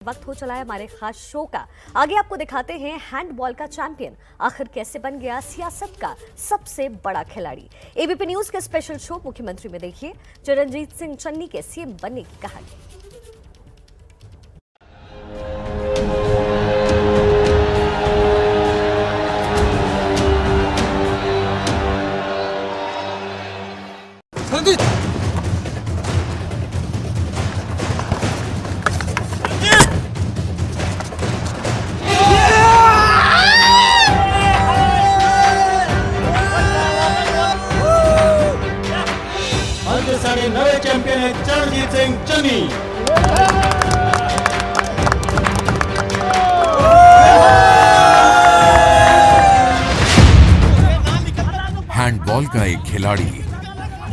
वक्त हो चला है हमारे खास शो का। आगे आपको दिखाते हैं हैंडबॉल का चैंपियन आखिर कैसे बन गया सियासत का सबसे बड़ा खिलाड़ी। एबीपी न्यूज के स्पेशल शो मुख्यमंत्री में देखिए चरणजीत सिंह चन्नी के सीएम बनने की कहानी। नवे चैंपियन है चरणजीत सिंह चन्नी। हैंडबॉल का एक खिलाड़ी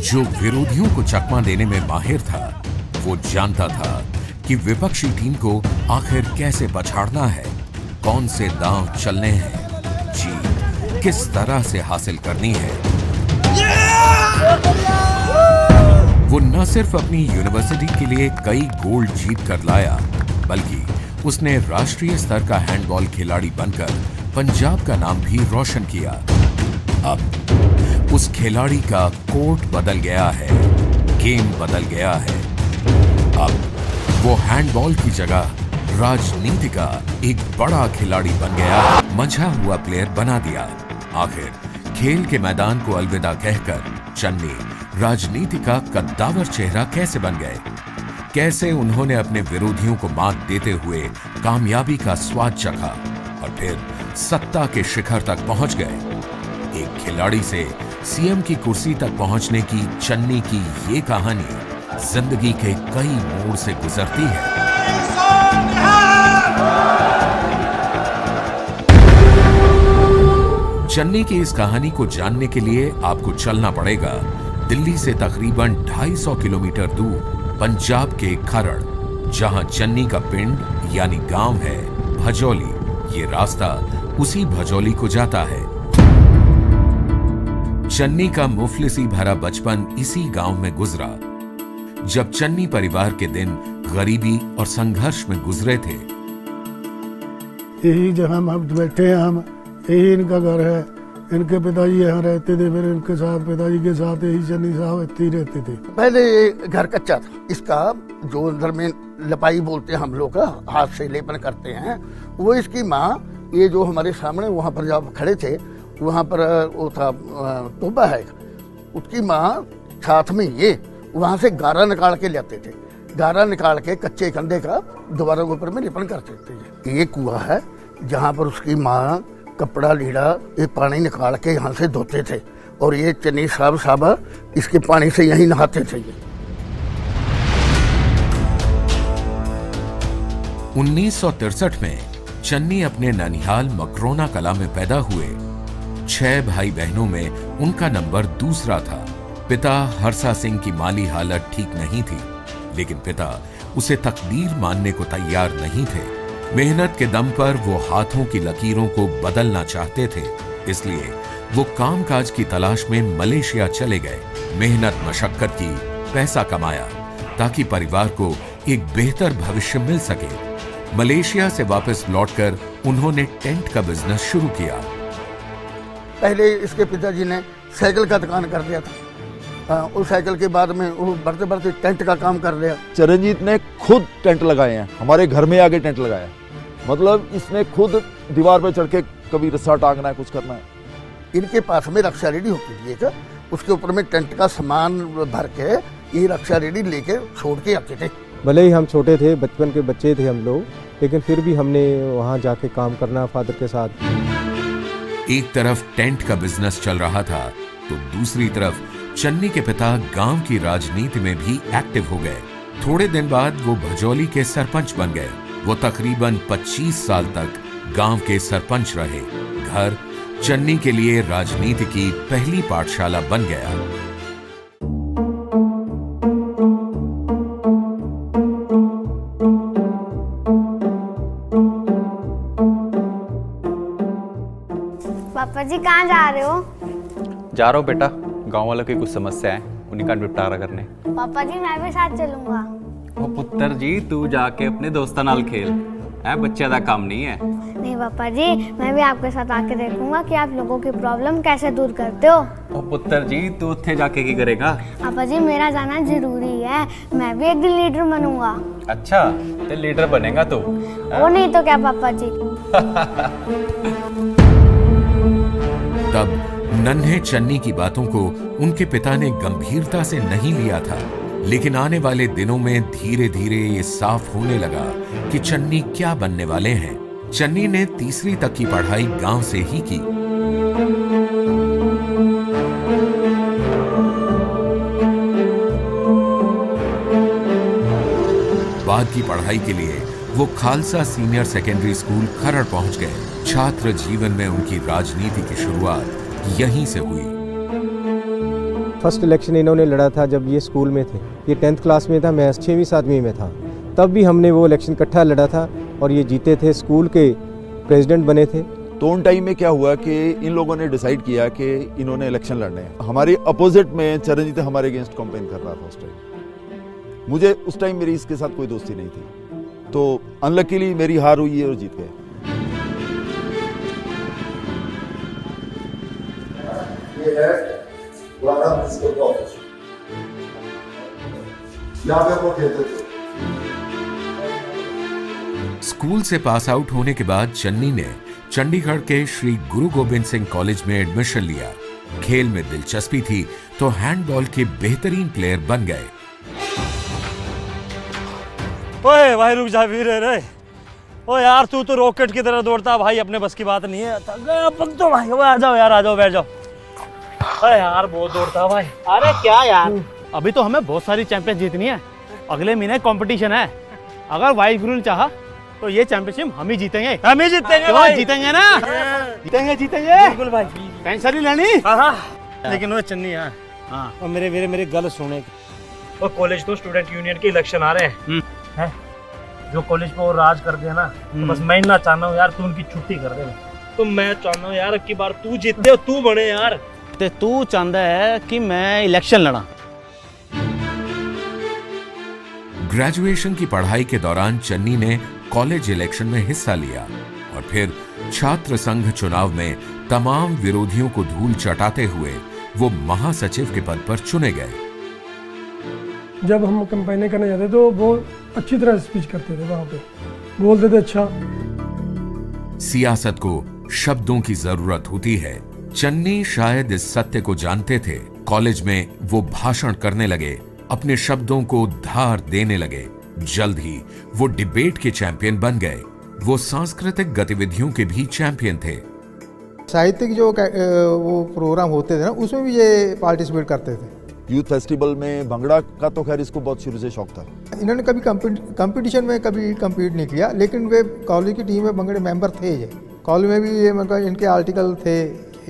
जो विरोधियों को चकमा देने में माहिर था, वो जानता था कि विपक्षी टीम को आखिर कैसे पछाड़ना है, कौन से दांव चलने हैं, जीत किस तरह से हासिल करनी है। वो न सिर्फ अपनी यूनिवर्सिटी के लिए कई गोल्ड जीत कर लाया, बल्कि उसने राष्ट्रीय स्तर का हैंडबॉल खिलाड़ी बनकर पंजाब का नाम भी रोशन किया। अब उस खिलाड़ी का कोर्ट बदल गया है, गेम बदल गया है। अब वो हैंडबॉल की जगह राजनीति का एक बड़ा खिलाड़ी बन गया, मंझा हुआ प्लेयर बना दिया। आखिर खेल के मैदान को अलविदा कहकर चन्नी राजनीति का कद्दावर चेहरा कैसे बन गए, कैसे उन्होंने अपने विरोधियों को मात देते हुए कामयाबी का स्वाद चखा और फिर सत्ता के शिखर तक पहुंच गए। एक खिलाड़ी से सीएम की कुर्सी तक पहुंचने की चन्नी की ये कहानी जिंदगी के कई मोड़ से गुजरती है। चन्नी की इस कहानी को जानने के लिए आपको चलना पड़ेगा दिल्ली से तकरीबन 250 किलोमीटर दूर पंजाब के खरड़, जहां चन्नी का पिंड यानी गांव है भजौली। ये रास्ता उसी भजौली को जाता है। चन्नी का मुफलिसी भरा बचपन इसी गांव में गुजरा। जब चन्नी परिवार के दिन गरीबी और संघर्ष में गुजरे थे। यही जगह हम बैठे हैं, हम यही इनका घर है। इनके पिताजी यहाँ रहते थे, फिर इनके साथ पिताजी के साथ यही चन्नी साहब इतने ही रहते थे। पहले ये घर कच्चा था। इसका जो अंदर में लपाई बोलते हैं हम लोग, हाथ से लेपन करते हैं, वो इसकी माँ, ये जो हमारे सामने वहाँ पर जब खड़े थे, वहाँ पर वो था टोबा है, उसकी माँ साथ में ये वहाँ से गारा निकाल के लाते थे। गारा निकाल के कच्चे कंधे का दोबारा ऊपर में लेपन करते थे। ये कुआं है जहाँ पर उसकी माँ कपड़ा लीड़ा ये पानी निकाल के यहाँ से धोते थे, और ये चन्नी साहब इसके पानी से यहीं नहाते थे। 1963 में चन्नी अपने ननिहाल मकरोना कला में पैदा हुए। 6 भाई बहनों में उनका नंबर दूसरा था। पिता हरसा सिंह की माली हालत ठीक नहीं थी, लेकिन पिता उसे तकदीर मानने को तैयार नहीं थे। मेहनत के दम पर वो हाथों की लकीरों को बदलना चाहते थे, इसलिए वो कामकाज की तलाश में मलेशिया चले गए। मेहनत मशक्कत की, पैसा कमाया ताकि परिवार को एक बेहतर भविष्य मिल सके। मलेशिया से वापस लौटकर उन्होंने टेंट का बिजनेस शुरू किया। पहले इसके पिताजी ने साइकिल का दुकान कर दिया था, उस साइकिल के बाद में वो बढ़ते बढ़ते टेंट का काम कर लिया। चरणजीत ने खुद टेंट लगाए हैं, हमारे घर में आगे टेंट लगाया, मतलब इसने खुद दीवार पर चढ़ के कभी रस्सा टांगना है, कुछ करना है। इनके पास में रक्षा रेडी होती थी, उसके ऊपर में टेंट का सामान भर के ये रक्षा रेडी लेके छोड़ के आते थे। भले ही हम छोटे थे, बचपन के बच्चे थे हम लोग, लेकिन फिर भी हमने वहाँ जाके काम करना फादर के साथ। एक तरफ टेंट का बिजनेस चल रहा था, तो दूसरी तरफ चन्नी के पिता गांव की राजनीति में भी एक्टिव हो गए। थोड़े दिन बाद वो भजौली के सरपंच बन गए। वो तकरीबन 25 साल तक गांव के सरपंच रहे। घर चन्नी के लिए राजनीति की पहली पाठशाला बन गया। पापा जी कहाँ जा रहे हो? जा रहा हूँ बेटा, गांव वालों की कुछ समस्या है, उन्हीं का निपटारा करने। पापा जी मैं भी साथ चलूंगा। ਉਹ ਪੁੱਤਰ ਜੀ ਤੂੰ ਜਾ ਕੇ अपने दोस्तां नाल खेल है, बच्चे का काम नहीं है। नहीं पापा जी, मैं भी आपके साथ आके देखूंगा कि आप लोगों की प्रॉब्लम कैसे दूर करते हो। ओ पुत्र जी तू उत्थे जाके की करेगा? पापा जी मेरा जाना जरूरी है, मैं भी एक दिन लीडर बनूंगा। अच्छा ते लीडर बनेगा तू? वो नहीं तो क्या पापा जी। तब नन्हे चन्नी की बातों को उनके पिता ने गंभीरता से नहीं लिया था, लेकिन आने वाले दिनों में धीरे धीरे ये साफ होने लगा कि चन्नी क्या बनने वाले हैं। चन्नी ने तीसरी तक की पढ़ाई गांव से ही की। बाद की पढ़ाई के लिए वो खालसा सीनियर सेकेंडरी स्कूल खरड़ पहुंच गए। छात्र जीवन में उनकी राजनीति की शुरुआत यहीं से हुई। फर्स्ट इलेक्शन इन्होंने लड़ा था जब ये स्कूल में थे, ये 10th क्लास में था, मैं 6वीं 7वीं में था। तब भी हमने वो इलेक्शन इकट्ठा लड़ा था और ये जीते थे, स्कूल के प्रेसिडेंट बने थे। तो उन टाइम में क्या हुआ कि इन लोगों ने डिसाइड किया कि इन्होंने इलेक्शन लड़ने हैं। हमारे अपोजिट में चरणजीत हमारे अगेंस्ट कैंपेन कर रहा था उस टाइम। मुझे उस टाइम मेरी इसके साथ कोई दोस्ती नहीं थी, तो अनलकीली मेरी हार हुई है और जीत गए। ये है वाला प्रिंसिपल ऑफिस, यहाँ पे वो कहते थे। स्कूल से पास आउट होने के बाद चन्नी ने चंडीगढ़ के श्री गुरु गोबिंद सिंह कॉलेज में एडमिशन लिया। खेल में दिलचस्पी थी तो हैंडबॉल के बेहतरीन प्लेयर बन गए। ओए भाई रुक जा वीर रे। ओ यार तू तो रॉकेट की तरह दौड़ता भाई, अपने बस की बात नहीं है। पक तो भाई, आ जाओ यार, आ जाओ, बैठ जाओ। अरे यार बहुत दौड़ता भाई। अरे क्या यार, अभी तो हमें बहुत सारी चैंपियन जीतनी है। अगले महीने कंपटीशन है। अगर वाइस गुरु ने चाहा तो ये चैंपियनशिप हम ही जीतेंगे। हम ही जीतेंगे भाई। जीतेंगे ना, जीतेंगे बिल्कुल भाई। टेंशन नहीं लेनी। लेकिन वो चन्नी यार, हाँ और मेरे गल सुने। वो कॉलेज तो स्टूडेंट यूनियन के इलेक्शन आ रहे हैं। जो कॉलेज पे वो राज कर दिया ना, तो बस मैं ना चाहना हूँ यार तू उनकी छुट्टी कर देना। तो मैं चाहना हूँ यार अब की बार तू जीते हो, तू बने यार। ते तू चाहता है कि मैं इलेक्शन लड़ा। ग्रेजुएशन की पढ़ाई के दौरान चन्नी ने कॉलेज इलेक्शन में हिस्सा लिया और फिर छात्र संघ चुनाव में तमाम विरोधियों को धूल चटाते हुए वो महासचिव के पद पर चुने गए। जब हम कैंपेनिंग करने जाते तो बहुत अच्छी तरह स्पीच करते थे, वहां पे बोलते थे अच्छा। सियासत को शब्दों की जरूरत होती है। चन्नी शायद इस सत्य को जानते थे। कॉलेज में वो भाषण करने लगे, अपने शब्दों को धार देने लगे। जल्द ही वो डिबेट के चैंपियन बन गए। वो सांस्कृतिक गतिविधियों के भी चैंपियन थे। साहित्यिक जो वो प्रोग्राम होते थे ना, उसमें भी ये पार्टिसिपेट करते थे। यूथ फेस्टिवल में भंगड़ा का तो खैर इसको बहुत शुरू से शौक था। इन्होंने कभी कंपटीशन में कभी कम्पीट नहीं किया, लेकिन वे कॉलेज की टीम में भंगड़े मेंबर थे। ये कॉलेज में भी ये मतलब इनके आर्टिकल थे,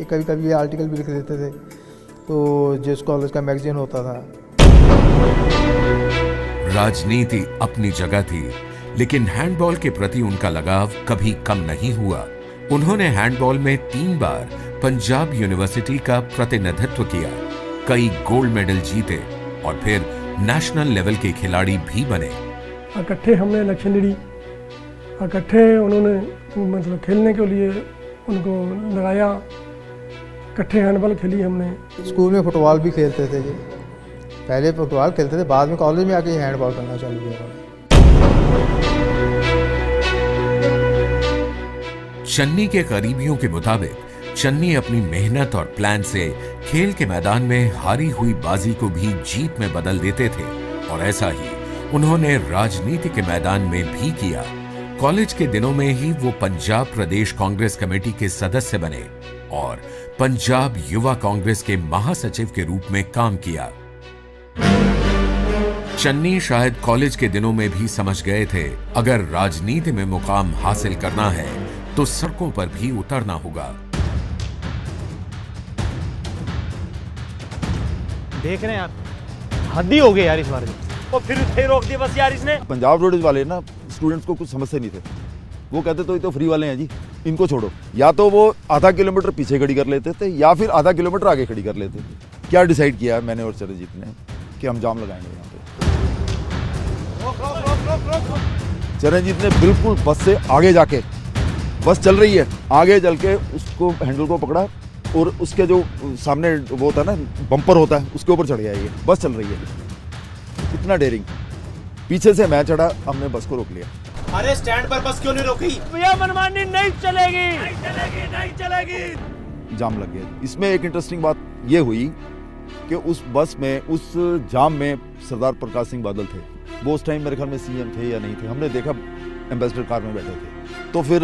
कभी कभी ये आर्टिकल भी लिख देते थे, तो जिस कॉलेज का मैगजीन होता था। राजनीति अपनी जगह थी, लेकिन हैंडबॉल के प्रति उनका लगाव कभी कम नहीं हुआ। उन्होंने हैंडबॉल में 3 बार पंजाब यूनिवर्सिटी का प्रतिनिधित्व किया, कई गोल्ड मेडल जीते और फिर नेशनल लेवल के खिलाड़ी भी बने। इकट्ठे हमने इलेक्शन लड़ी, इकट्ठे उन्होंने मतलब खेलने के लिए उनको लगाया, इकट्ठे हैंडबॉल खेली हमने। स्कूल में फुटबॉल भी खेलते थे जी, पहले फुटबॉल खेलते थे, बाद में कॉलेज में आके हैंडबॉल करना चालू किया। चन्नी के करीबियों के मुताबिक चन्नी अपनी मेहनत और प्लान से खेल के मैदान में हारी हुई बाजी को भी जीत में बदल देते थे और ऐसा ही उन्होंने राजनीति के मैदान में भी किया। कॉलेज के दिनों में ही वो पंजाब प्रदेश कांग्रेस कमेटी के सदस्य बने और पंजाब युवा कांग्रेस के महासचिव के रूप में काम किया। चन्नी शायद कॉलेज के दिनों में भी समझ गए थे, अगर राजनीति में मुकाम हासिल करना है तो सड़कों पर भी उतरना होगा। देख रहे हैं आप, हद ही हो गई यार इस बार। और फिर रोक दिया बस यार इसने। पंजाब रोड वाले ना स्टूडेंट्स को कुछ समझते नहीं थे। वो कहते तो ये तो फ्री वाले हैं जी, इनको छोड़ो। या तो वो आधा किलोमीटर पीछे खड़ी कर लेते थे या फिर आधा किलोमीटर आगे खड़ी कर लेते थे। क्या डिसाइड किया मैंने और चरणजीत ने कि हम जाम लगाएंगे यहाँ पे। चरणजीत ने बिल्कुल बस से आगे जाके, बस चल रही है, आगे चल के उसको हैंडल को पकड़ा और उसके जो सामने वो होता है ना बम्पर होता है उसके ऊपर चढ़ गया। ये बस चल रही है, इतना डेयरिंग। पीछे से मैं चढ़ा, हमने बस को रोक लिया। अरे स्टैंड पर बस क्यों नहीं रोकी? भैया मनमानी नहीं चलेगी, नहीं चलेगी। जाम लग गया। इसमें एक इंटरेस्टिंग बात ये हुई कि उस बस में, उस जाम में सरदार प्रकाश सिंह बादल थे। वो उस टाइम मेरे ख्याल में सीएम थे या नहीं थे, हमने देखा एम्बेसडर कार में बैठे थे। तो फिर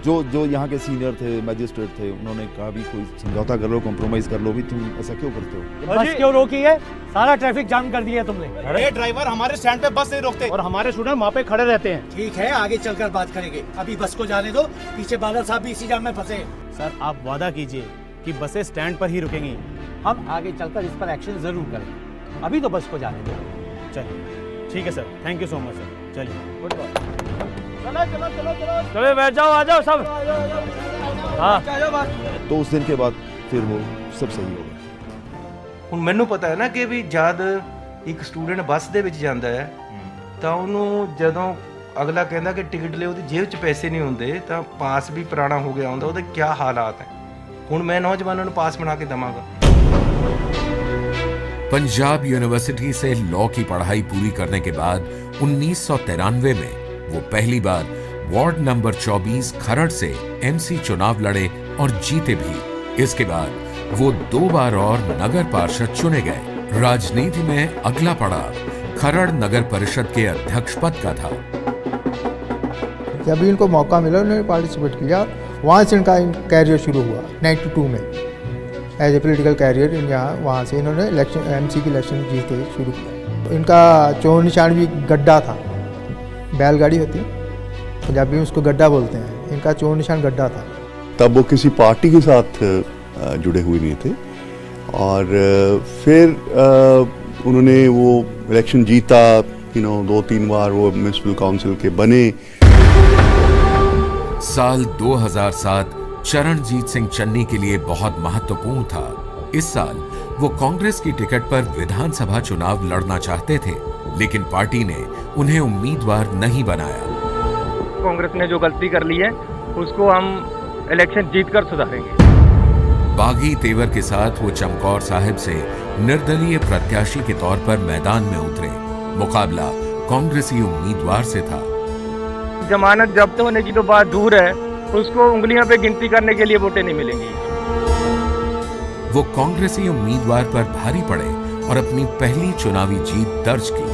जो यहाँ के सीनियर थे, मैजिस्ट्रेट थे, उन्होंने कहा भी कोई समझौता कर लो, कॉम्प्रोमाइज कर लो, भी तुम ऐसा क्यों करते हो? बस क्यों रोकी है? सारा ट्रैफिक जाम कर दिया है तुमने। अरे ड्राइवर, हमारे स्टैंड पे बस नहीं रोकते और हमारे स्टूडेंट वहाँ पे खड़े रहते हैं। ठीक है, आगे चलकर बात करेंगे, अभी बस को जाने दो। पीछे बादल साहब भी इसी जाम में फंसे। सर आप वादा कीजिए कि बसें स्टैंड पर ही रुकेंगी। हम आगे चलकर इस पर एक्शन जरूर करेंगे, अभी तो बस को जाने दो। चलिए ठीक है sir, thank you so much sir. चलिए गुड बाय। चलो बैठ जाओ, आ जाओ सब। हाँ, तो उस दिन के बाद फिर वो सब सही हो गया। ਹੁਣ ਮੈਨੂੰ ਪਤਾ ਹੈ ਨਾ ਕਿ ਵੀ ਜਦ ਇੱਕ ਸਟੂਡੈਂਟ ਬੱਸ ਦੇ ਵਿੱਚ ਜਾਂਦਾ ਹੈ ਤਾਂ ਉਹਨੂੰ ਜਦੋਂ ਅਗਲਾ ਕਹਿੰਦਾ ਕਿ ਟਿਕਟ ਲਿਓ, ਉਹਦੀ ਜੇਬ 'ਚ ਪੈਸੇ ਨਹੀਂ ਹੁੰਦੇ ਤਾਂ ਪਾਸ ਵੀ ਪੁਰਾਣਾ ਹੋ ਗਿਆ ਹੁੰਦਾ, ਉਹਦੇ ਕੀ ਹਾਲਾਤ ਹੈ। ਹੁਣ ਮੈਂ ਨੌਜਵਾਨਾਂ ਨੂੰ ਪਾਸ ਬਣਾ ਕੇ ਦਵਾਂਗਾ। पंजाब यूनिवर्सिटी से लॉ की पढ़ाई पूरी करने के बाद 1993 में वो पहली बार वार्ड नंबर 24 खरड़ से एमसी चुनाव लड़े और जीते भी। इसके बाद वो 2 बार और नगर पार्षद चुने गए। राजनीति में अगला पड़ाव खरड़ नगर परिषद के अध्यक्ष पद का था। जब भी इनको मौका मिला उन्होंने पार्टिसिपेट किया, वहाँ से इनका कैरियर शुरू हुआ 92 में एज ए पोलिटिकल कैरियर। यहाँ वहाँ से इन्होंने इलेक्शन, एमसी की इलेक्शन जीते शुरू किया। इनका चोर निशान भी गड्ढा था, बैलगाड़ी होती है पंजाबी में उसको गड्ढा बोलते हैं, इनका चोर निशान गड्ढा था। तब वो किसी पार्टी के साथ जुड़े हुए नहीं थे और फिर उन्होंने वो इलेक्शन जीता, 2-3 बार वो म्यूनिसिपल काउंसिल के बने। साल 2007 चरणजीत सिंह चन्नी के लिए बहुत महत्वपूर्ण था। इस साल वो कांग्रेस की टिकट पर विधानसभा चुनाव लड़ना चाहते थे, लेकिन पार्टी ने उन्हें उम्मीदवार नहीं बनाया। कांग्रेस ने जो गलती कर ली है उसको हम इलेक्शन जीतकर सुधारेंगे। बागी तेवर के साथ वो चमकौर साहिब से निर्दलीय प्रत्याशी के तौर पर मैदान में उतरे। मुकाबला कांग्रेसी उम्मीदवार से था। जमानत जब्त होने की तो बात दूर है, उसको उंगलियों पे गिनती करने के लिए वोटें नहीं मिलेंगी। वो कांग्रेसी उम्मीदवार पर भारी पड़े और अपनी पहली चुनावी जीत दर्ज की।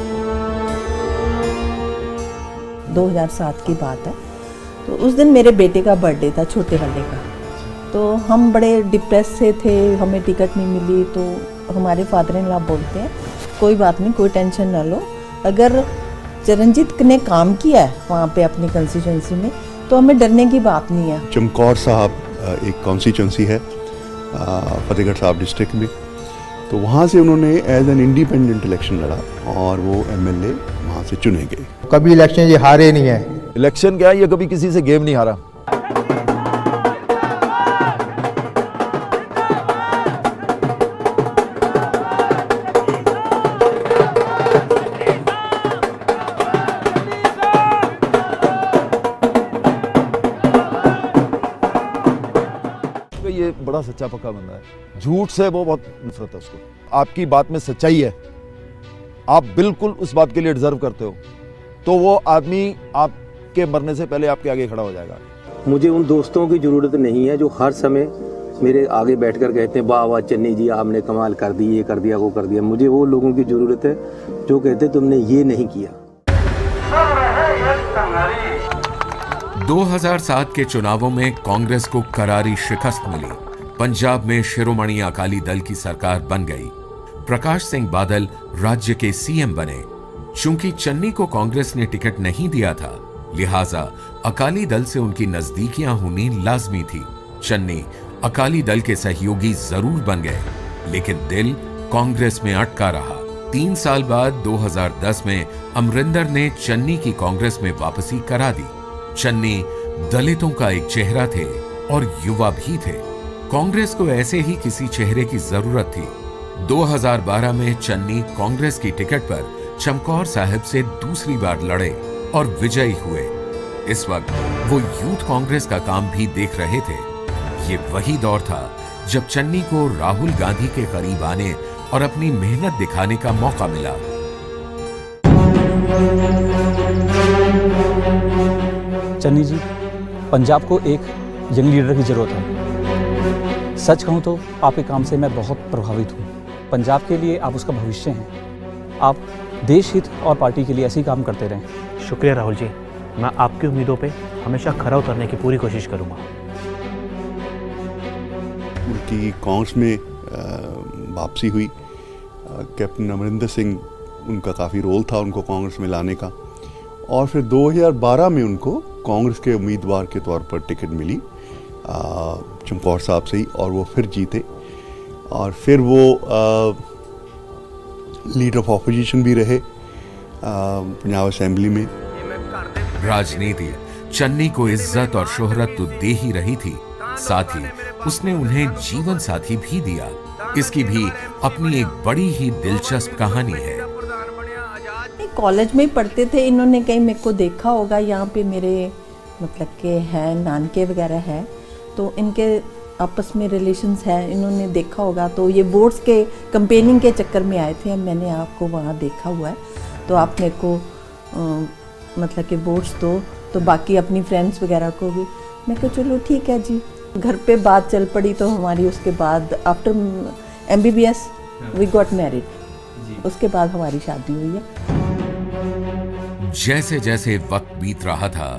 2007 की बात है, तो उस दिन मेरे बेटे का बर्थडे था, छोटे वाले का। तो हम बड़े डिप्रेस से थे, हमें टिकट नहीं मिली। तो हमारे फादर इन लॉ बोलते हैं कोई बात नहीं, कोई टेंशन ना लो, अगर चरणजीत ने काम किया है वहाँ पे अपनी कंस्टिट्यूंसी में तो हमें डरने की बात नहीं है। चमकौर साहब एक कॉन्स्टिट्यूंसी है फतेहगढ़ साहब डिस्ट्रिक्ट में, तो वहाँ से उन्होंने एज एन इंडिपेंडेंट इलेक्शन लड़ा और वो एमएलए वहाँ से चुने गए। कभी इलेक्शन ये हारे नहीं है। इलेक्शन क्या है, ये कभी किसी से गेम नहीं हारा। ये बड़ा सच्चा पक्का बंदा है, झूठ से वो बहुत नफरत है उसको। आपकी बात में सच्चाई है, आप बिल्कुल उस बात के लिए डिजर्व करते हो, तो वो आदमी आपके मरने से पहले आपके आगे खड़ा हो जाएगा। मुझे उन दोस्तों की जरूरत नहीं है जो हर समय मेरे आगे बैठकर कहते हैं वाह वाह चन्नी जी आपने कमाल कर दी, ये कर दिया, वो कर दिया। मुझे वो लोगों की जरूरत है जो कहते तुमने ये नहीं किया। 2007 के चुनावों में कांग्रेस को करारी शिकस्त मिली। पंजाब में शिरोमणि अकाली दल की सरकार बन गई। प्रकाश सिंह बादल राज्य के सीएम बने। चूंकि चन्नी को कांग्रेस ने टिकट नहीं दिया था, लिहाजा अकाली दल से उनकी नजदीकियां होनी लाजमी थी। चन्नी अकाली दल के सहयोगी जरूर बन गए, लेकिन दिल कांग्रेस में अटका रहा। 3 साल बाद 2010 में अमरिंदर ने चन्नी की कांग्रेस में वापसी करा दी। चन्नी दलितों का एक चेहरा थे और युवा भी थे। कांग्रेस को ऐसे ही किसी चेहरे की जरूरत थी। 2012 में चन्नी कांग्रेस की टिकट पर चमकौर साहिब से दूसरी बार लड़े और विजयी हुए। इस वक्त वो यूथ कांग्रेस का काम भी देख रहे थे। ये वही दौर था जब चन्नी को राहुल गांधी के करीब आने और अपनी मेहनत दिखाने का मौका मिला। चन्नी जी, पंजाब को एक यंग लीडर की जरूरत है। सच कहूं तो आपके काम से मैं बहुत प्रभावित हूं। पंजाब के लिए आप उसका भविष्य हैं। आप देश हित और पार्टी के लिए ऐसे ही काम करते रहें। शुक्रिया राहुल जी, मैं आपकी उम्मीदों पे हमेशा खरा उतरने की पूरी कोशिश करूंगा। उनकी कांग्रेस में वापसी हुई। कैप्टन अमरिंदर सिंह, उनका काफ़ी रोल था उनको कांग्रेस में लाने का, और फिर 2012 में उनको कांग्रेस के उम्मीदवार के तौर पर टिकट मिली चमकौर साहब से ही, और वो फिर जीते। और फिर वो लीडर ऑफ ऑपोजिशन भी रहे पंजाब असेंबली में। राजनीति चन्नी को इज्जत और शोहरत तो दे ही रही थी, साथ ही उसने उन्हें जीवन साथी भी दिया। इसकी भी अपनी एक बड़ी ही दिलचस्प कहानी है। कॉलेज में ही पढ़ते थे, इन्होंने कहीं मेरे को देखा होगा, यहाँ पे मेरे मतलब के हैं नानके वगैरह हैं, तो इनके आपस में रिलेशंस हैं, इन्होंने देखा होगा। तो ये वोट्स के कंपेनिंग के चक्कर में आए थे, मैंने आपको वहाँ देखा हुआ है, तो आप मेरे को मतलब कि वोट्स दो। तो बाकी अपनी फ्रेंड्स वगैरह को भी मैं कहा चलो ठीक है जी। घर पे बात चल पड़ी, तो हमारी उसके बाद after MBBS we got married, उसके बाद हमारी शादी हुई है। जैसे जैसे वक्त बीत रहा था,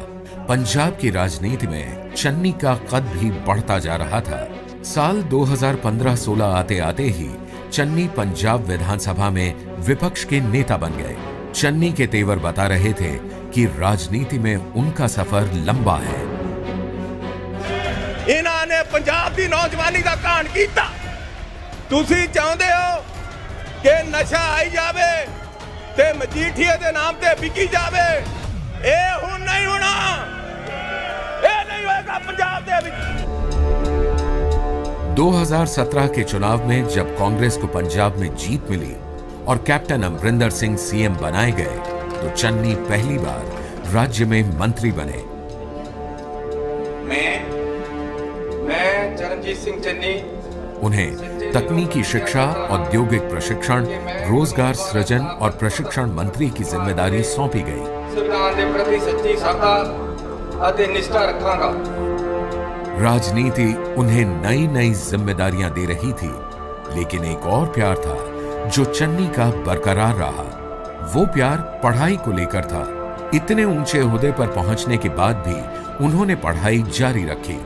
पंजाब की राजनीति में चन्नी का कद भी बढ़ता जा रहा था। साल 2015-16 आते आते ही चन्नी पंजाब विधानसभा में विपक्ष के नेता बन गए। चन्नी के तेवर बता रहे थे कि राजनीति में उनका सफर लंबा है। इन्होंने पंजाब की नौजवानी का कांड किया। तुसी चाहते हो कि नशा आई जावे ते मजीठिया के नाम ते बिकी जावे, ए हुण नहीं होना, ए नहीं होएगा पंजाब दे विच। 2017 के चुनाव में जब कांग्रेस को पंजाब में जीत मिली और कैप्टन अमरिंदर सिंह CM बनाए गए, तो चन्नी पहली बार राज्य में मंत्री बने। मैं चरणजीत सिंह चन्नी उन्हें तकनीकी शिक्षा, औद्योगिक प्रशिक्षण, रोजगार सृजन और प्रशिक्षण मंत्री की जिम्मेदारी सौंपी गई। संविधान के प्रति सच्ची श्रद्धा और निष्ठा रखांगा। राजनीति उन्हें नई नई जिम्मेदारियां दे रही थी, लेकिन एक और प्यार था जो चन्नी का बरकरार रहा। वो प्यार पढ़ाई को लेकर था। इतने ऊंचे ओहदे पर पहुंचने के बाद भी उन्होंने पढ़ाई जारी रखी।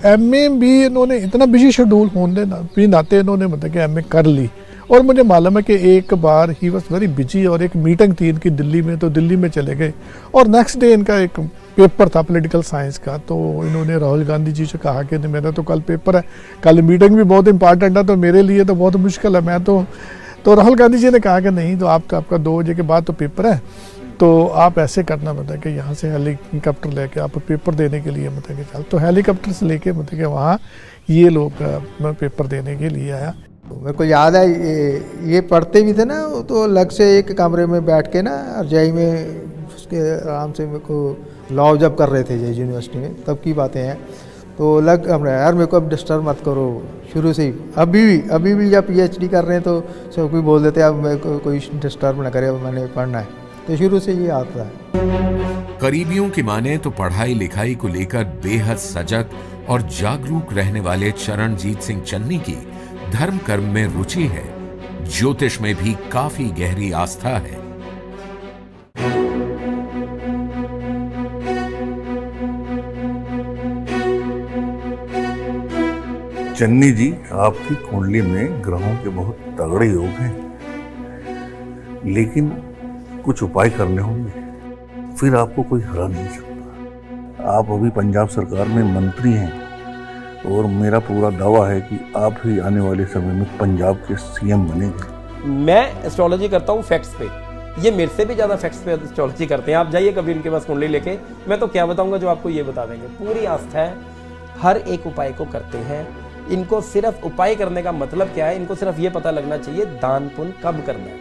MA भी इन्होंने इतना बिजी शेड्यूल होने भी नाते इन्होंने मतलब कि MA कर ली, और मुझे मालूम है कि एक बार ही वॉज वेरी बिजी और एक मीटिंग थी इनकी दिल्ली में, तो दिल्ली में चले गए और नेक्स्ट डे इनका एक पेपर था पॉलिटिकल साइंस का। तो इन्होंने राहुल गांधी जी से कहा कि मेरा तो कल पेपर है, कल मीटिंग भी बहुत इंपॉर्टेंट है, तो मेरे लिए तो बहुत मुश्किल है, मैं तो राहुल गांधी जी ने कहा कि नहीं, तो आपका 2 बजे के बाद तो पेपर है, तो आप ऐसे करना मतलब कि यहाँ से हेलीकॉप्टर लेके आप पेपर देने के लिए मतलब कि चल, तो हेलीकॉप्टर से लेके मतलब कि वहाँ ये लोग पेपर देने के लिए आया। मेरे को याद है ये पढ़ते भी थे ना, तो अलग से एक कमरे में बैठ के ना रजाई में उसके आराम से मेरे को लॉ जब कर रहे थे जय यूनिवर्सिटी में, तब की बातें हैं। तो अलग हमने यार मेरे को अब डिस्टर्ब मत करो शुरू से ही। अभी भी जब PhD कर रहे हैं तो सब कोई बोल देते हैं अब मेरे को कोई डिस्टर्ब ना करे, अब मैंने पढ़ना है, तो शुरू से ये आता है। करीबियों की माने तो पढ़ाई लिखाई को लेकर बेहद सजग और जागरूक रहने वाले चरणजीत सिंह चन्नी की धर्म कर्म में रुचि है। ज्योतिष में भी काफी गहरी आस्था है। चन्नी जी, आपकी कुंडली में ग्रहों के बहुत तगड़े योग हैं, लेकिन कुछ उपाय करने होंगे, फिर आपको कोई हरा नहीं सकता। आप अभी पंजाब सरकार में मंत्री हैं और मेरा पूरा दावा है कि आप ही आने वाले समय में पंजाब के CM बनेंगे। मैं एस्ट्रोलॉजी करता हूँ फैक्ट्स पे, ये मेरे से भी ज़्यादा फैक्ट्स पे एस्ट्रोलॉजी करते हैं। आप जाइए कभी इनके पास कुंडली लेके, मैं तो क्या बताऊंगा जो आपको ये बता देंगे। पूरी आस्था है, हर एक उपाय को करते हैं। इनको सिर्फ उपाय करने का मतलब क्या है, इनको सिर्फ ये पता लगना चाहिए दान पुण्य कब करना है।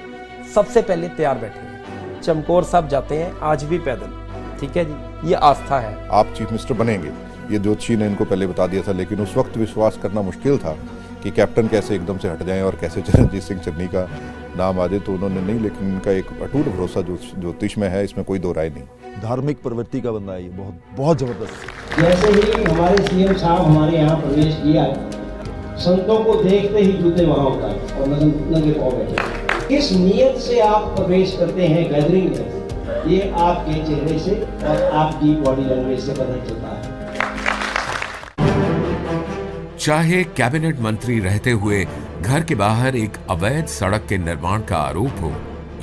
सबसे पहले तैयार बैठे हैं। चमकौर साहब जाते हैं आज भी पैदल, ठीक है जी, ये आस्था है। आप चीफ मिनिस्टर बनेंगे, ये ज्योतिषी ने इनको पहले बता दिया था, लेकिन उस वक्त विश्वास करना मुश्किल था कि कैप्टन कैसे एकदम से हट जाएं और कैसे चरणजीत सिंह चन्नी का नाम आ जाए, तो उन्होंने नहीं, लेकिन इनका एक अटूट भरोसा ज्योतिष में है, इसमें कोई दो राय नहीं। धार्मिक प्रवृत्ति का बंदा है ये, बहुत बहुत जबरदस्त। जैसे ही हमारे सीएम साहब हमारे यहाँ प्रवेश किया, संतों को देखते ही जूते वहां उतारे और नंगे पांव बैठे। किस नियत से आप प्रवेश करते हैं गैदरिंग में, ये आपके चेहरे से और आपकी बॉडी लैंग्वेज से पता चलता है। चाहे कैबिनेट मंत्री रहते हुए घर के बाहर एक अवैध सड़क के निर्माण का आरोप हो,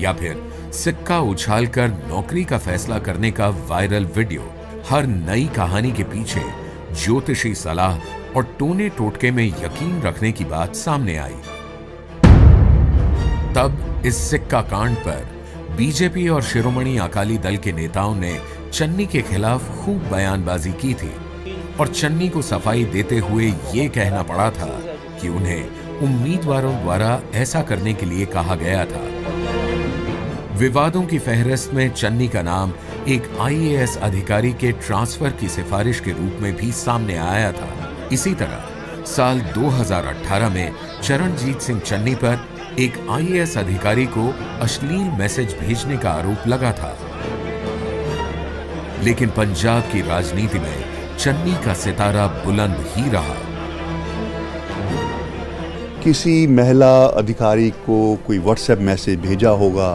या फिर सिक्का उछालकर नौकरी का फैसला करने का वायरल वीडियो, हर नई कहानी के पीछे ज्योतिषी सलाह और टोने टोटके में यकीन रखने की बात सामने आई। तब इस सिक्का कांड पर बीजेपी और शिरोमणि अकाली दल के नेताओं ने चन्नी के खिलाफ खूब बयानबाजी की थी और चन्नी को सफाई देते हुए ये कहना पड़ा था कि उन्हें उम्मीदवारों द्वारा ऐसा करने के लिए कहा गया था। विवादों की फहरिस्त में चन्नी का नाम एक आईएएस अधिकारी के ट्रांसफर की सिफारिश के रूप में भी सामने आया था। इसी तरह साल 2018 में चरणजीत सिंह चन्नी पर एक आईएएस अधिकारी को अश्लील मैसेज भेजने का आरोप लगा था। लेकिन पंजाब की राजनीति में चन्नी का सितारा बुलंद ही रहा। किसी महिला अधिकारी को कोई व्हाट्सएप मैसेज भेजा होगा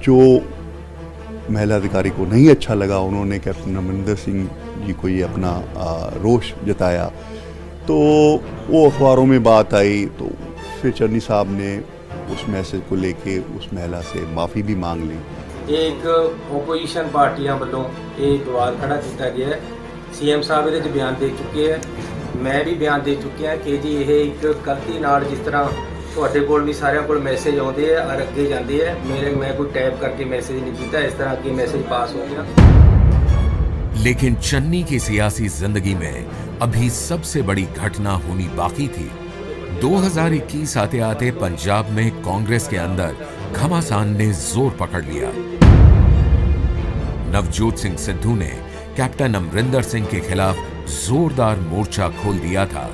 जो महिला अधिकारी को नहीं अच्छा लगा, उन्होंने कैप्टन अमरिंदर सिंह जी को ये अपना रोष जताया, तो वो अखबारों में बात आई, तो फिर चन्नी साहब ने उस मैसेज को लेके उस महिला से माफ़ी भी मांग ली। एक ओपोजिशन पार्टियां वालों एक विवाद खड़ा किया गया है। सीएम साहब ਇਹਦੇ 'ਚ ਬਿਆਨ ਦੇ ਚੁੱਕੇ ਹੈ, ਮੈਂ ਵੀ ਬਿਆਨ ਦੇ ਚੁੱਕਿਆ ਕਿ ਜੀ ਇਹ ਇੱਕ ਗਲਤੀ ਨਾਲ, ਜਿਸ ਤਰ੍ਹਾਂ ਤੁਹਾਡੇ ਕੋਲ ਵੀ ਸਾਰਿਆਂ ਕੋਲ ਮੈਸੇਜ ਆਉਂਦੇ ਆ ਔਰ ਅੱਗੇ ਜਾਂਦੇ ਆ, मैं कोई टैप करके मैसेज नहीं किया, इस तरह के मैसेज पास हो गया। लेकिन चन्नी की सियासी जिंदगी में अभी सबसे बड़ी घटना होनी बाकी थी। 2021 आते आते पंजाब में कांग्रेस के अंदर घमासान ने जोर पकड़ लिया। नवजोत सिंह सिद्धू ने कैप्टन अमरिंदर सिंह के खिलाफ जोरदार मोर्चा खोल दिया था।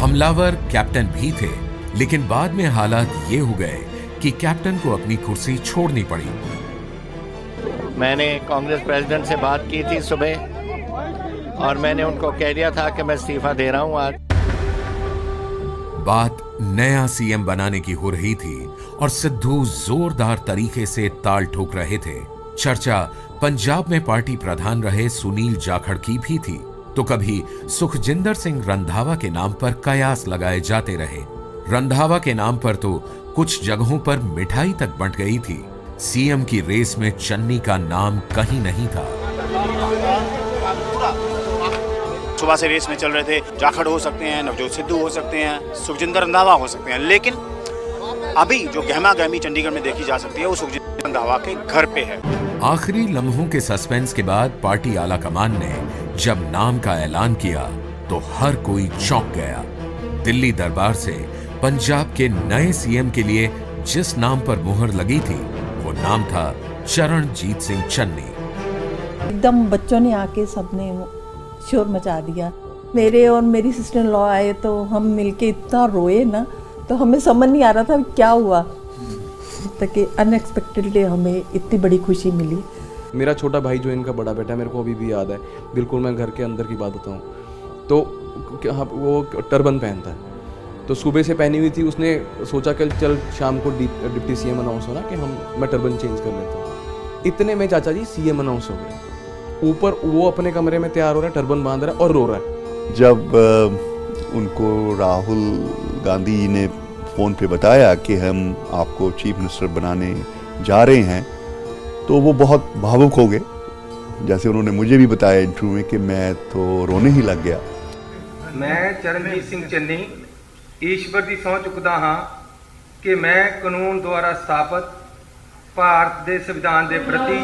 हमलावर कैप्टन भी थे, लेकिन बाद में हालात ये हो गए कि कैप्टन को अपनी कुर्सी छोड़नी पड़ी। मैंने कांग्रेस प्रेसिडेंट से बात की थी सुबह और मैंने उनको कह दिया था कि मैं इस्तीफा दे रहा हूं आज। बात नया सीएम बनाने की हो रही थी और सिद्धू जोरदार तरीके से ताल ठोक रहे थे। चर्चा पंजाब में पार्टी प्रधान रहे सुनील जाखड़ की भी थी, तो कभी सुखजिंदर सिंह रंधावा के नाम पर कयास लगाए जाते रहे। रंधावा के नाम पर तो कुछ जगहों पर मिठाई तक बंट गई थी। सीएम की रेस में चन्नी का नाम कहीं नहीं था। सुबह से रेस में चल रहे थे, जाखड़ हो सकते हैं, नवजोत सिद्धू हो सकते हैं, सुखजिंदर रंधावा हो सकते हैं, लेकिन अभी जो गहमा गहमी चंडीगढ़ में देखी जा सकती है वो सुखजिंदर रंधावा के घर पे है। आखिरी लम्हों के सस्पेंस के बाद पार्टी आला कमान ने जब नाम का ऐलान किया तो हर कोई चौंक गया। दिल्ली दरबार से पंजाब के नए सीएम के लिए जिस नाम पर मुहर लगी थी वो नाम था चरणजीत सिंह चन्नी। एकदम बच्चों ने आके सबने शोर मचा दिया। मेरे और मेरी सिस्टर इन लॉ आए तो हम मिलके इतना रोए ना, तो हमें समझ नहीं आ रहा था क्या हुआ, ताकि अनएक्सपेक्टेडली हमें इतनी बड़ी खुशी मिली। मेरा छोटा भाई जो इनका बड़ा बेटा, मेरे को अभी भी याद है, बिल्कुल मैं घर के अंदर की बात बताऊँ तो वो टर्बन पहनता है, तो सुबह से पहनी हुई थी। उसने सोचा कि चल शाम को डिप्टी सीएम अनाउंस होना कि मैं टर्बन चेंज कर लेता हूँ। इतने में चाचा जी सीएम अनाउंस हो गए। ऊपर वो अपने कमरे में तैयार हो रहा है, टर्बन बांध रहा है और रो रहा है। जब उनको राहुल गांधी जी ने फ़ोन पे बताया कि हम आपको चीफ मिनिस्टर बनाने जा रहे हैं, तो वो बहुत भावुक हो गए। जैसे उन्होंने मुझे भी बताया इंटरव्यू में कि मैं तो रोने ही लग गया। मैं चरणजीत सिंह चन्नी ईश्वर की सਹੁੰ चुकता हाँ कि मैं कानून द्वारा स्थापित भारत के संविधान के प्रति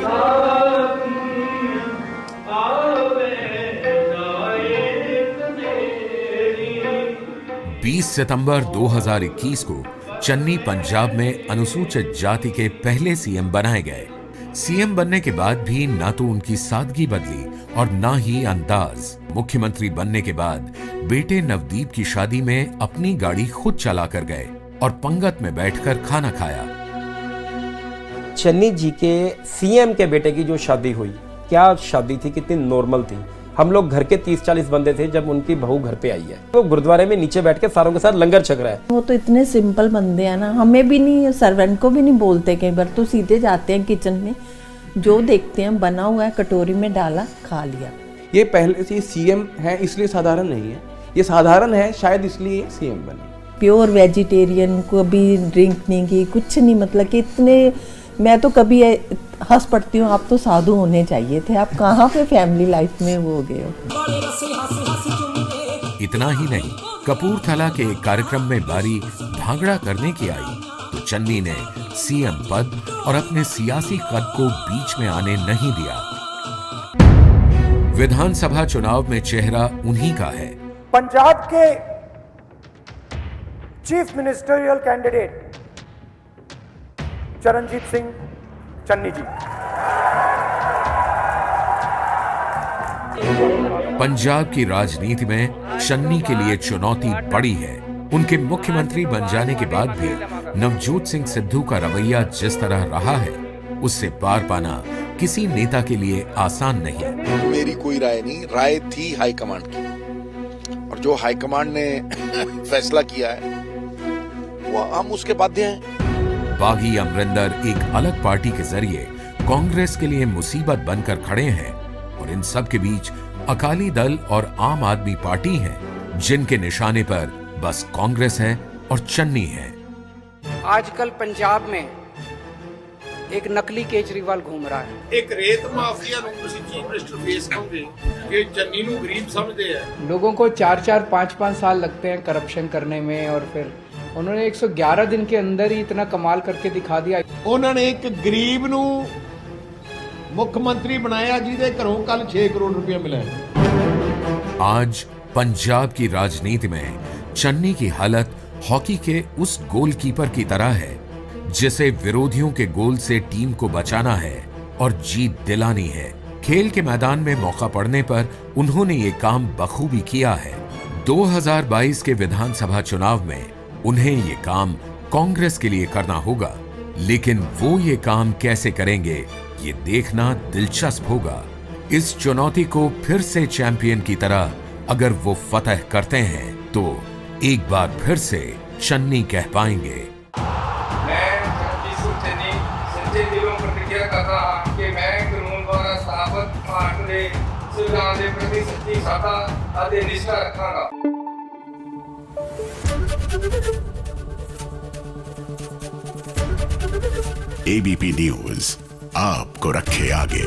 20 सितंबर 2021 को चन्नी पंजाब में अनुसूचित जाति के पहले सीएम बनाए गए। सीएम बनने के बाद भी ना तो उनकी सादगी बदली और ना ही अंदाज। मुख्यमंत्री बनने के बाद बेटे नवदीप की शादी में अपनी गाड़ी खुद चला कर गए और पंगत में बैठकर खाना खाया। चन्नी जी के सीएम के बेटे की जो शादी हुई, क्या शादी थी, कितनी नॉर्मल थी। हम लोग घर के 30-40 बंदे थे जब उनकी बहू घर पे आई है। वो गुरुद्वारे में नीचे बैठ के सारों के साथ लंगर छक रहा है। वो तो इतने सिंपल बंदे हैं ना, हमें भी नहीं, सर्वेंट को भी नहीं बोलते। कई बार तो सीधे जाते हैं किचन में, जो देखते हैं बना हुआ है कटोरी में डाला, खा लिया। ये पहले से सीएम है इसलिए साधारण नहीं है, ये साधारण है शायद इसलिए सीएम बने। प्योर वेजिटेरियन, कभी ड्रिंक नहीं की, कुछ नहीं, मतलब कि इतने, मैं तो कभी हंस पड़ती हूँ, आप तो साधु होने चाहिए थे, आप कहाँ पे फैमिली लाइफ में वो हो गए हो। इतना ही नहीं, कपूरथला के एक कार्यक्रम में बारी भांगड़ा करने की आई तो चन्नी ने सीएम पद और अपने सियासी कद को बीच में आने नहीं दिया। विधानसभा चुनाव में चेहरा उन्हीं का है। पंजाब के chief ministerial candidate Charanjit Singh Channi ji. Punjab की राजनीति में चन्नी के लिए चुनौती बड़ी है। उनके मुख्यमंत्री बन जाने के बाद भी नवजोत सिंह सिद्धू का रवैया जिस तरह रहा है, उससे पार पाना किसी नेता के लिए आसान नहीं। मेरी कोई राय नहीं, राय थी हाईकमांड की, और जो हाईकमांड ने फैसला किया है वो हम उसके बाध्य हैं। बागी अमरिंदर एक अलग पार्टी के जरिए कांग्रेस के लिए मुसीबत बनकर खड़े हैं और इन सब के बीच अकाली दल और आम आदमी पार्टी हैं, जिनके निशाने पर बस कांग्रेस है और चन्नी है। आजकल पंजाब में एक नकली केजरीवाल घूम रहा है। एक रेत माफिया ਨੂੰ ਤੁਸੀਂ ਚੀਫ ਮਿਨਿਸਟਰ ਫੇਸ ਕਰੋਗੇ ਕਿ ਚੰਨੀ ਨੂੰ ਗਰੀਬ ਸਮਝਦੇ ਆ। लोगों को 4-4, 5-5 साल लगते हैं करप्शन करने में, और फिर उन्होंने 111 दिन के अंदर ही इतना कमाल करके दिखा दिया। ਉਹਨਾਂ ਨੇ ਇੱਕ ਗਰੀਬ ਨੂੰ ਮੁੱਖ ਮੰਤਰੀ ਬਣਾਇਆ ਜਿਹਦੇ ਘਰੋਂ ਕੱਲ 6 ਕਰੋੜ रुपया मिला है। आज पंजाब की राजनीति में चन्नी की हालत हॉकी के उस गोलकीपर की तरह है जिसे विरोधियों के गोल से टीम को बचाना है और जीत दिलानी है। खेल के मैदान में मौका पड़ने पर उन्होंने ये काम बखूबी किया है। 2022 के विधानसभा चुनाव में उन्हें ये काम कांग्रेस के लिए करना होगा, लेकिन वो ये काम कैसे करेंगे ये देखना दिलचस्प होगा। इस चुनौती को फिर से चैंपियन की तरह अगर वो फतह करते हैं तो एक बार फिर से चन्नी कह पाएंगे। मैं चन्नी सच्चे दिलों प्रतिज्ञा करता हूं कि मैं कानून द्वारा स्थापित भारत के संविधान के प्रति सच्ची श्रद्धा और निष्ठा रखांगा। एबीपी न्यूज आपको रखे आगे।